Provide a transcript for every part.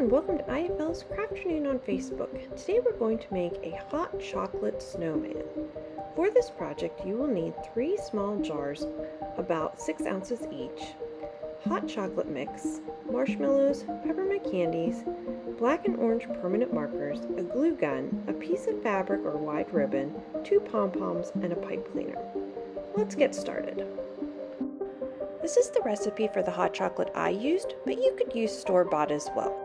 and welcome to IFL's Crafternoon on Facebook. Today we're going to make a hot chocolate snowman. For this project you will need 3 small jars, about 6 ounces each, hot chocolate mix, marshmallows, peppermint candies, black and orange permanent markers, a glue gun, a piece of fabric or wide ribbon, 2 pom-poms, and a pipe cleaner. Let's get started. This is the recipe for the hot chocolate I used, but you could use store-bought as well.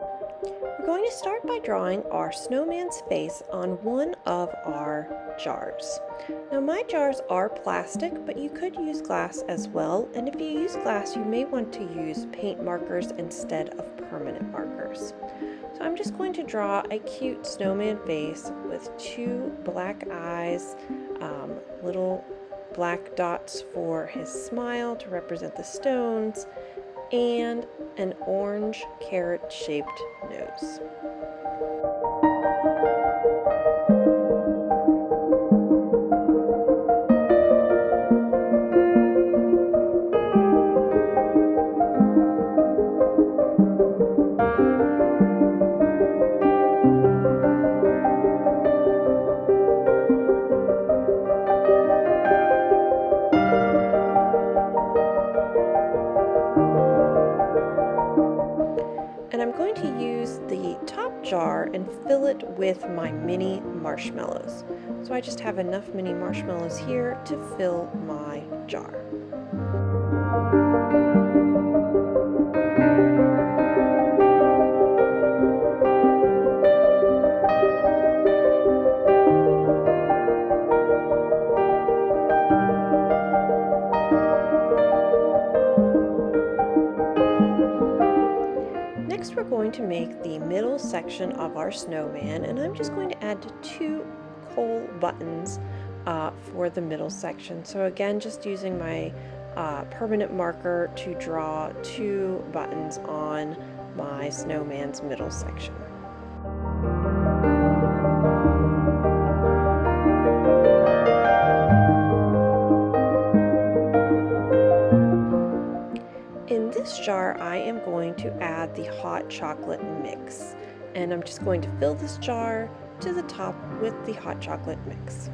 We're going to start by drawing our snowman's face on one of our jars. Now my jars are plastic, but you could use glass as well, and if you use glass you may want to use paint markers instead of permanent markers. So I'm just going to draw a cute snowman face with 2 black eyes, little black dots for his smile to represent the stones, and an orange carrot-shaped nose. And I'm going to use the top jar and fill it with my mini marshmallows. So I just have enough mini marshmallows here to fill my jar. Next we're going to make the middle section of our snowman, and I'm just going to add 2 coal buttons for the middle section. So again, just using my permanent marker to draw 2 buttons on my snowman's middle section. In this jar, I am going to add the hot chocolate mix, and I'm just going to fill this jar to the top with the hot chocolate mix.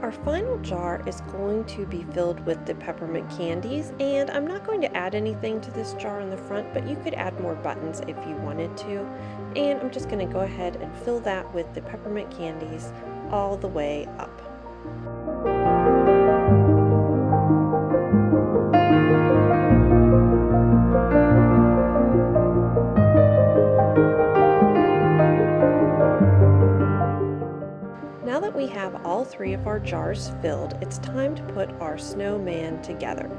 Our final jar is going to be filled with the peppermint candies, and I'm not going to add anything to this jar in the front, but you could add more buttons if you wanted to. And I'm just going to go ahead and fill that with the peppermint candies all the way up. Now that we have all 3 of our jars filled, it's time to put our snowman together.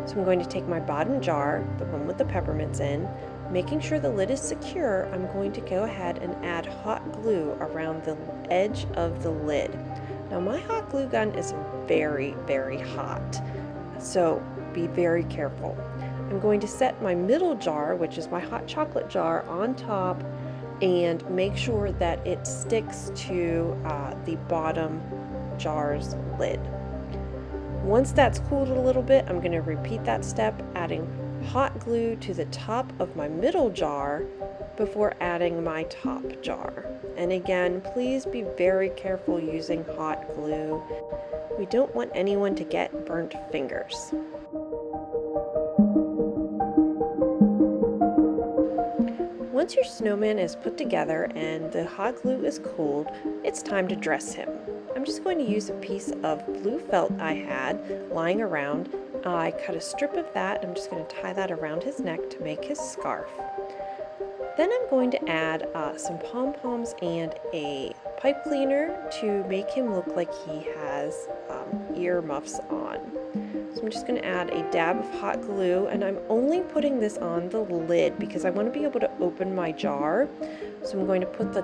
So I'm going to take my bottom jar, the one with the peppermints in, making sure the lid is secure, I'm going to go ahead and add hot glue around the edge of the lid. Now my hot glue gun is very, very hot, so be very careful. I'm going to set my middle jar, which is my hot chocolate jar, on top and make sure that it sticks to the bottom jar's lid. Once that's cooled a little bit, I'm going to repeat that step, adding hot glue to the top of my middle jar before adding my top jar. And again, please be very careful using hot glue. We don't want anyone to get burnt fingers. Once your snowman is put together and the hot glue is cooled, it's time to dress him. I'm just going to use a piece of blue felt I had lying around I cut a strip of that. I'm just going to tie that around his neck to make his scarf. Then I'm going to add some pom-poms and a pipe cleaner to make him look like he has ear muffs on. So I'm just going to add a dab of hot glue, and I'm only putting this on the lid because I want to be able to open my jar. So I'm going to put the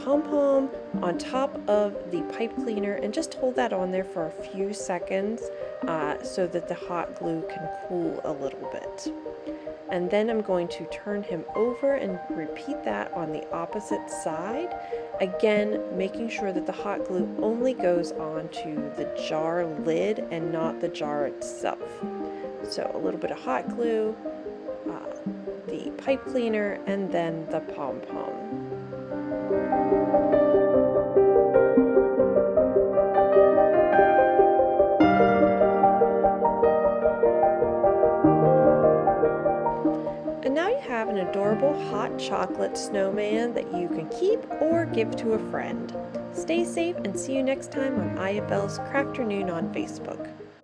pom-pom on top of the pipe cleaner and just hold that on there for a few seconds so that the hot glue can cool a little bit. And then I'm going to turn him over and repeat that on the opposite side. Again, making sure that the hot glue only goes onto the jar lid and not the jar itself. So a little bit of hot glue, the pipe cleaner, and then the pom-pom. And now you have an adorable hot chocolate snowman that you can keep or give to a friend. Stay safe and see you next time on IFL's Crafternoon on Facebook.